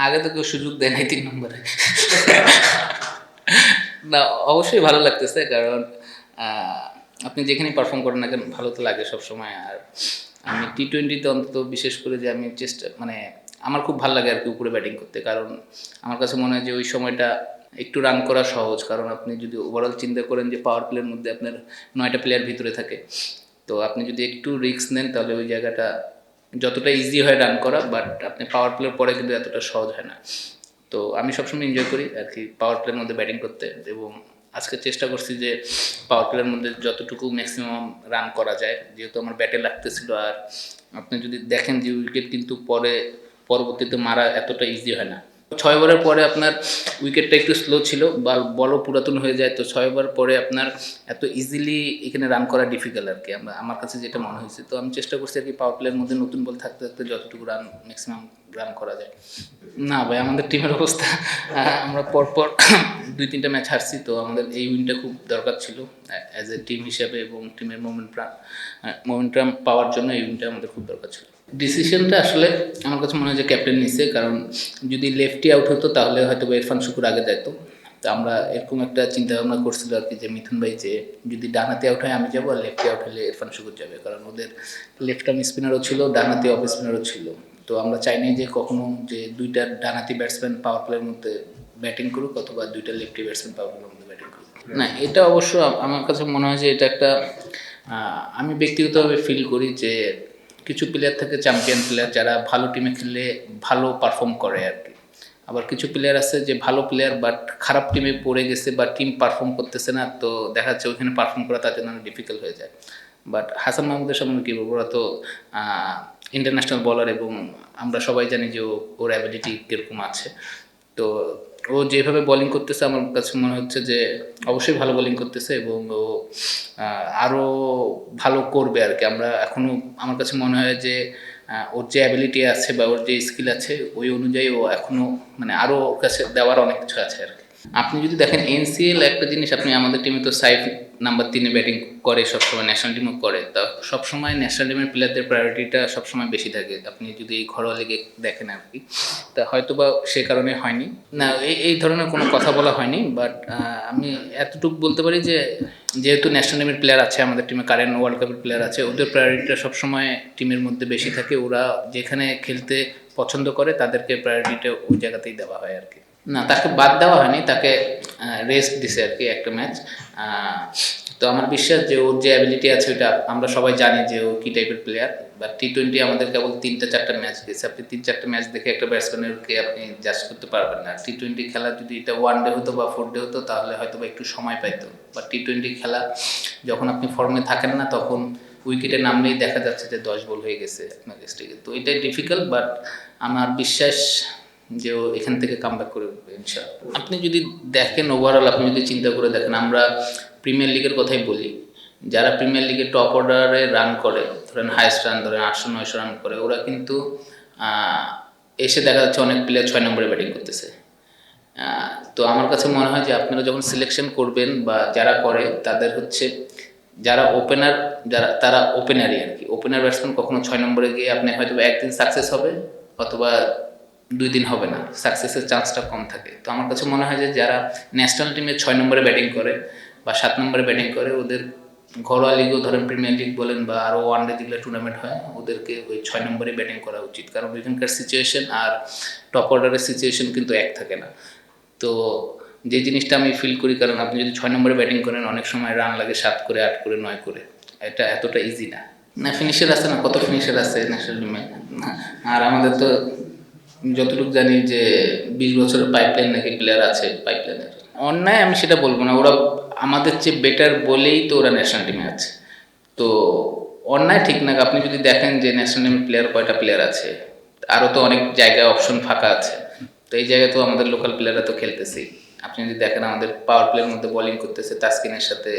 আগে তো কেউ সুযোগ দেয় নাই ৩ নম্বরে। না, অবশ্যই ভালো লাগতেছে কারণ আ আপনি যেখানেই পারফর্ম করেন না কেন ভালো তো লাগে সবসময়। আর আমি টি-টোয়েন্টিতে অন্তত বিশেষ করে যে আমি মানে আমার খুব ভাল লাগে আরকি উপরে ব্যাটিং করতে। কারণ আমার কাছে মনে হয় যে ওই সময়টা একটু রান করা সহজ। কারণ আপনি যদি ওভারঅল চিন্তা করেন যে পাওয়ার প্লের মধ্যে আপনার ৯ টা প্লেয়ার ভিতরে থাকে। তো আপনি যদি একটু রিস্ক নেন তাহলে ওই জায়গাটা যতটা ইজি হয় রান করা, বাট আপনি পাওয়ার প্লের পরে কিন্তু এতটা সহজ হয় না। তো আমি সবসময় এনজয় করি আর কি পাওয়ার প্লের মধ্যে ব্যাটিং করতে, এবং আজকে চেষ্টা করছি যে পাওয়ার প্লের মধ্যে যতটুকু ম্যাক্সিমাম রান করা যায়, যেহেতু আমার ব্যাটে লাগতেছিল। আর আপনি যদি দেখেন যে উইকেট কিন্তু পরবর্তীতে মারা এতটা ইজি হয় না। ৬ ওভারের পরে আপনার উইকেটটা একটু স্লো ছিল বা বলও পুরাতন হয়ে যায়, তো ৬ ওভার পরে আপনার এত ইজিলি এখানে রান করা ডিফিকাল্ট আর কি, আমার কাছে যেটা মনে হয়েছে। তো আমি চেষ্টা করছি আর কি পাওয়ার প্লের মধ্যে নতুন বল থাকতে থাকতে যতটুকু রান ম্যাক্সিমাম রান করা যায়। না ভাই, আমাদের টিমের অবস্থা আমরা পরপর ২-৩টা ম্যাচ হারছি, তো আমাদের এই উইনটা খুব দরকার ছিল অ্যাজ এ টিম হিসাবে, এবং টিমের মোমেন্টাম পাওয়ার জন্য এই উইনটা আমাদের খুব দরকার ছিল। ডিসিশনটা আসলে আমার কাছে মনে হয় যে ক্যাপ্টেন নিচ্ছে, কারণ যদি লেফটি আউট হতো তাহলে হয়তো ইরফান শুকুর আগে যেত। তো আমরা এরকম একটা চিন্তা ভাবনা করছিল আর কি, যে মিথুন ভাই যে যদি ডানহাতি আউট হয় আমি যাবো, আর লেফটি আউট হলে ইরফান শুকুর যাবে, কারণ ওদের লেফট আর্ম স্পিনারও ছিল, ডানহাতি অফ স্পিনারও ছিল। তো আমরা চাইনি যে কখনো যে দুইটা ডানহাতি ব্যাটসম্যান পাওয়ার প্লের মধ্যে ব্যাটিং করুক, অথবা দুইটা লেফটি ব্যাটসম্যান পাওয়ার প্লের মধ্যে ব্যাটিং করুক। না, এটা অবশ্য আমার কাছে মনে হয় যে এটা একটা আমি ব্যক্তিগতভাবে ফিল করি যে কিছু প্লেয়ার থাকে চ্যাম্পিয়ন প্লেয়ার, যারা ভালো টিমে খেললে ভালো পারফর্ম করে আর কি। আবার কিছু প্লেয়ার আছে যে ভালো প্লেয়ার বাট খারাপ টিমে পড়ে গেছে বা টিম পারফর্ম করতেছে না, তো দেখা যাচ্ছে ওইখানে পারফর্ম করা তার জন্য ডিফিকাল্ট হয়ে যায়। বাট হাসান মাহমুদের সম্বন্ধে কী বলবো, ওরা তো ইন্টারন্যাশনাল বলার, এবং আমরা সবাই জানি যে ওর অ্যাবিলিটি কীরকম আছে। তো ও যেভাবে বোলিং করতেছে আমার কাছে মনে হচ্ছে যে অবশ্যই ভালো বোলিং করতেছে, এবং ও আরও ভালো করবে আর কি। আমরা এখনও আমার কাছে মনে হয় যে ওর যে অ্যাবিলিটি আছে বা ওর যে স্কিল আছে ওই অনুযায়ী ও এখনও মানে আরও ওর কাছে দেওয়ার অনেক কিছু আছে আর কি। আপনি যদি দেখেন এনসিএল একটা জিনিস, আপনি আমাদের টিমে তো সাইফ নাম্বার 3-এ ব্যাটিং করে সবসময়, ন্যাশনাল টিমও করে, তা সবসময় ন্যাশনাল টিমের প্লেয়ারদের প্রায়োরিটিটা সবসময় বেশি থাকে আপনি যদি এই ঘরোয়া লিগে দেখেন আর কি। তা হয়তো বা সে কারণে হয়নি না, এই ধরনের কোনো কথা বলা হয়নি। বাট আমি এতটুকু বলতে পারি যে যেহেতু ন্যাশনাল টিমের প্লেয়ার আছে আমাদের টিমে, কারেন্ট ওয়ার্ল্ড কাপের প্লেয়ার আছে, ওদের প্রায়োরিটিটা সবসময় টিমের মধ্যে বেশি থাকে। ওরা যেখানে খেলতে পছন্দ করে তাদেরকে প্রায়োরিটিটা ওই জায়গাতেই দেওয়া হয় আর কি। না, তাকে বাদ দেওয়া হয়নি, তাকে রেস্ট দিছে আর কি একটা ম্যাচ। তো আমার বিশ্বাস যে ওর যে অ্যাবিলিটি আছে ওইটা আমরা সবাই জানি যে ও কী টাইপের প্লেয়ার। বা টি-20 আমাদের কেবল 3-4টা ম্যাচ দিয়েছে, আপনি 3-4টা ম্যাচ দেখে একটা ব্যাটসম্যানকে আপনি জাজ করতে পারবেন না। টি-20 খেলা যদি এটা 1 ডে হতো বা 4 ডে হতো তাহলে হয়তো বা একটু সময় পাইতো। বা টি-20 খেলা যখন আপনি ফর্মে থাকেন না, তখন উইকেটে নামলেই দেখা যাচ্ছে যে 10 বল হয়ে গেছে আপনার কাছ থেকে। তো এটাই ডিফিকাল্ট, বাট আমার বিশ্বাস যে ও এখান থেকে কামব্যাক করে উঠবে ইনশাআল্লাহ। আপনি যদি দেখেন ওভারঅল, আপনি যদি চিন্তা করে দেখেন, আমরা প্রিমিয়ার লিগের কথাই বলি, যারা প্রিমিয়ার লিগে টপ অর্ডারে রান করে, ধরেন হাইস্ট রান ধরেন 800-900 রান করে, ওরা কিন্তু এসে দেখা যাচ্ছে অনেক প্লেয়ার 6 নম্বরে ব্যাটিং করতেছে। তো আমার কাছে মনে হয় যে আপনারা যখন সিলেকশন করবেন বা যারা করে তাদের হচ্ছে যারা ওপেনার, যারা তারা ওপেনারই আর কি। ওপেনার ব্যাটসম্যান কখনো 6 নম্বরে গিয়ে আপনি হয়তো একদিন সাকসেস হবে অথবা 2 দিন হবে না, সাকসেসের চান্সটা কম থাকে। তো আমার কাছে মনে হয় যে যারা ন্যাশনাল টিমে 6 নম্বরে ব্যাটিং করে বা 7 নম্বরে ব্যাটিং করে, ওদের ঘরোয়া লিগও ধরেন প্রিমিয়ার লিগ বলেন বা আরও ওয়ানডে যেগুলো টুর্নামেন্ট হয়, ওদেরকে ওই 6 নম্বরে ব্যাটিং করা উচিত। কারণ ওইখানকার সিচুয়েশন আর টপ অর্ডারের সিচুয়েশন কিন্তু এক থাকে না। তো যে জিনিসটা আমি ফিল করি, কারণ আপনি যদি 6 নম্বরে ব্যাটিং করেন অনেক সময় রান লাগে 7 করে, 8 করে, 9 করে, এটা এতটা ইজি না। না, ফিনিশার আছে না, কত ফিনিশার আছে ন্যাশনাল টিমে। আর আমাদের তো যতটুকু জানি যে 20 বছরের পাইপলাইন নাকি প্লেয়ার আছে পাইপলাইনের। অন্যায় আমি সেটা বলবো না, ওরা আমাদের চেয়ে বেটার বলেই তো ওরা ন্যাশনাল টিমে আছে। তো অন্যায় ঠিক না। আপনি যদি দেখেন যে ন্যাশনাল টিমের প্লেয়ার কয়টা প্লেয়ার আছে, আরও তো অনেক জায়গায় অপশন ফাঁকা আছে। তো এই জায়গায় তো আমাদের লোকাল প্লেয়াররা তো খেলতেছেই। আপনি যদি দেখেন আমাদের পাওয়ার প্লের মধ্যে বোলিং করতেছে তাসকিনের সাথে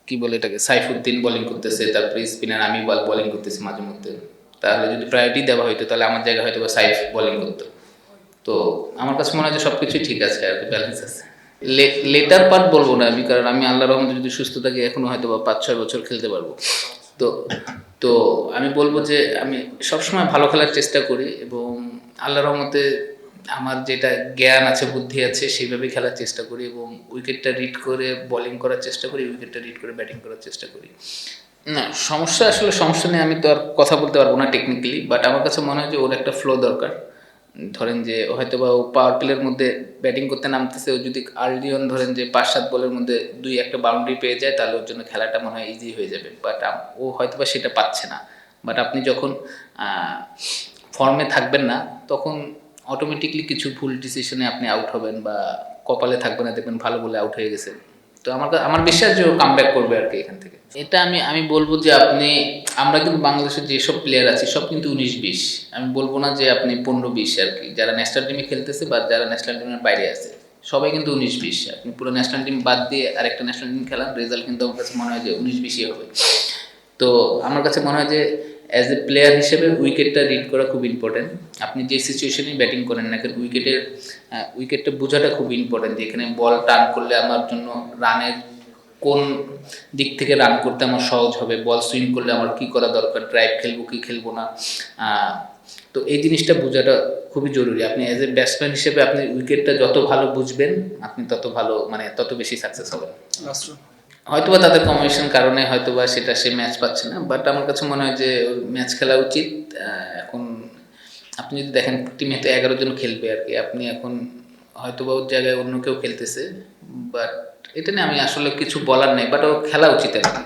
কি বলে এটাকে, সাইফুদ্দিন বোলিং করতেছে, তারপরে স্পিনার আমি বোলিং করতেছি মাঝে মধ্যে। তাহলে যদি প্রায়োরিটি দেওয়া হইতো তাহলে আমার জায়গায় হয়তো বা সাইফ বোলিং করতো। তো আমার কাছে মনে হয় যে সব কিছুই ঠিক আছে আর কি, ব্যালেন্স আছে। লেটার পার্ট বলবো না আমি, কারণ আমি আল্লাহর রহমতে যদি সুস্থ থাকি এখনও হয়তো বা 5-6 বছর খেলতে পারবো। তো তো আমি বলবো যে আমি সবসময় ভালো খেলার চেষ্টা করি, এবং আল্লাহর রহমতে আমার যেটা জ্ঞান আছে বুদ্ধি আছে সেইভাবেই খেলার চেষ্টা করি এবং উইকেটটা রিড করে বোলিং করার চেষ্টা করি, উইকেটটা রিড করে ব্যাটিং করার চেষ্টা করি। না সমস্যা নেই, আমি তো আর কথা বলতে পারবো না টেকনিক্যালি, বাট আমার কাছে মনে হয় যে ওর একটা ফ্লো দরকার। ধরেন যে হয়তো বা ও পাওয়ার প্লের মধ্যে ব্যাটিং করতে নামতেছে, ও যদি আর্লি অন ধরেন যে 5-7 বলের মধ্যে 2-1 বাউন্ডারি পেয়ে যায় তাহলে ওর জন্য খেলাটা মনে হয় ইজি হয়ে যাবে, বাট ও হয়তো বা সেটা পাচ্ছে না। বাট আপনি যখন ফর্মে থাকবেন না তখন অটোমেটিকলি কিছু ভুল ডিসিশনে আপনি আউট হবেন বা কপালে থাকবে না, দেখবেন ভালো বলে আউট হয়ে গেছেন। তো আমার বিশ্বাস যে ও কামব্যাক করবে আর কি এখান থেকে। এটা আমি বলবো যে আপনি, আমরা কিন্তু বাংলাদেশের যেসব প্লেয়ার আছি সব কিন্তু 19-20, আমি বলবো না যে আপনি 15-20 আর কি, যারা ন্যাশনাল টিমে খেলতেছে বা যারা ন্যাশনাল টিমের বাইরে আছে সবাই কিন্তু 19-20। আপনি পুরো ন্যাশনাল টিম বাদ দিয়ে আরেকটা ন্যাশনাল টিম খেলান, রেজাল্ট কিন্তু আমার কাছে মনে হয় যে 19-20 হবে। তো আমার কাছে মনে হয় যে অ্যাজ এ প্লেয়ার হিসেবে উইকেটটা রিড করা খুব ইম্পর্টেন্ট। আপনি যে সিচুয়েশনেই ব্যাটিং করেন না কেন উইকেটটা বোঝাটা খুব ইম্পর্টেন্ট, যে এখানে বল টার্ন করলে আমার জন্য রানের কোন দিক থেকে রান করতে আমার সহজ হবে, বল সুইং করলে আমার কী করা দরকার, ড্রাইভ খেলবো কি খেলবো না। তো এই জিনিসটা বোঝাটা খুবই জরুরি। আপনি অ্যাজ এ ব্যাটসম্যান হিসেবে আপনি উইকেটটা যত ভালো বুঝবেন আপনি তত ভালো, মানে তত বেশি সাকসেস হবেন। হয়তোবা তাদের কম্বিনেশন কারণে হয়তোবা সেটা সে ম্যাচ পাচ্ছে না, বাট আমার কাছে মনে হয় যে ওর ম্যাচ খেলা উচিত। এখন আপনি যদি দেখেন টিমে তো 11 জন খেলবে আর কি, আপনি এখন হয়তোবা ওর জায়গায় অন্য কেউ খেলতেছে, বাট এটা নিয়ে আমি আসলে কিছু বলার নেই, বাট ও খেলা উচিত আর কি।